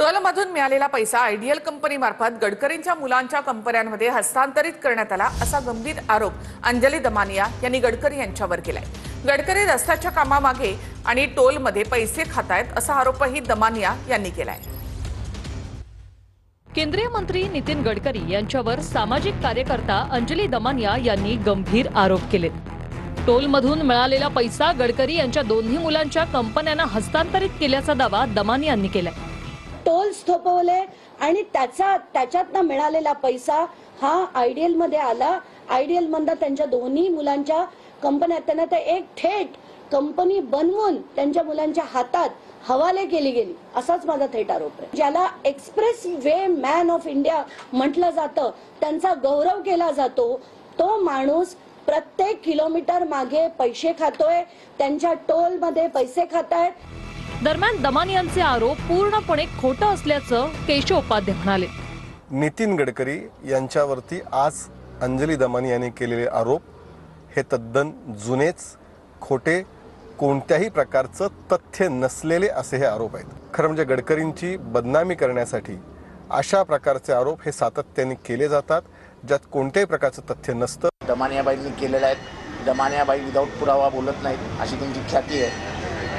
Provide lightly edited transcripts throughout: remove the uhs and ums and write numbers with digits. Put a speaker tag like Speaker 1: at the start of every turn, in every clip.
Speaker 1: टोलमधून मिळालेला पैसा आयडियल कंपनीमार्फत गडकरींच्या मुलांच्या कंपन्यांमध्ये हस्तांतरित करण्यात आला असा गंभीर आरोप अंजली दमानिया यांनी गडकरी यांच्यावर केलाय। गडकरी रस्त्याच्या कामामागे आणि टोलमध्ये पैसे खातायत असा आरोपही दमानिया यांनी केलाय।
Speaker 2: केंद्रीय मंत्री नितीन गडकरी यांच्यावर सामाजिक कार्यकर्ता अंजली दमानिया यांनी गंभीर आरोप केलेत। टोलमधून मिळालेला पैसा गडकरी यांच्या दोन्ही मुलांच्या कंपन्यांना हस्तांतरित केल्याचा दावा दमानिया यांनी केलाय।
Speaker 3: टोल्स थोपवले आणि त्याच्यातनं मिळालेला पैसा हा आयडियल मध्ये आला। आयडियल मधनं त्यांच्या दोन्ही मुलांच्या कंपन्या त्यांना ते एक थेट कंपनी बनवून त्यांच्या मुलांच्या हातात हवाले केली गेली असाच माझा थेट आरोप आहे। ज्याला express way man of India म्हटलं जातं, त्यांचा गौरव केला जातो, तो माणूस प्रत्येक किलोमीटर मागे पैसे खातोय, त्यांच्या टोल मध्ये पैसे खातायत।
Speaker 2: दरम्यान दमानियांचे आरोप पूर्णपणे खोटे असल्याचं केशव उपाध्ये म्हणाले।
Speaker 4: नितीन गडकरी यांच्यावरती आज अंजली दमानिया यांनी केलेले आरोप हे तद्दन जुनेच, खोटे, कोणत्याही प्रकारचं तथ्य नसलेले असे हे आरोप आहेत। खरं म्हणजे गडकरींची बदनामी करण्यासाठी अशा प्रकारचे आरोप हे सातत्याने केले जातात, ज्यात कोणत्याही प्रकारचं तथ्य नसतं।
Speaker 5: दमानियाबाईंनी केलेलं आहे। दमानियाबाई विदाऊट पुरावा बोलत नाहीत अशी त्यांची ख्याती आहे।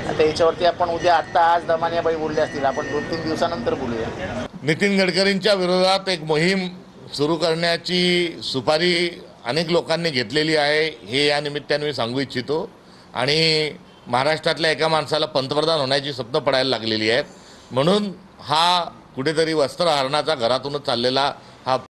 Speaker 5: आता याच्यावरती आपण उद्या आज दमानियाबाई बोलले असतील, आपण 2-3 दिवसानंतर बोलूया।
Speaker 6: नितीन गडकरींच्या विरोधात एक मोहीम सुरू करण्याची सुपारी अनेक लोकांनी घेतलेली आहे हे या निमित्ताने मी सांगू इच्छितो। आणि महाराष्ट्रातल्या एका माणसाला पंतप्रधान होण्याची स्वप्न पडायला लागलेली आहेत, म्हणून हा कुठेतरी वस्त्रहरणाचा घरातूनच चाललेला हा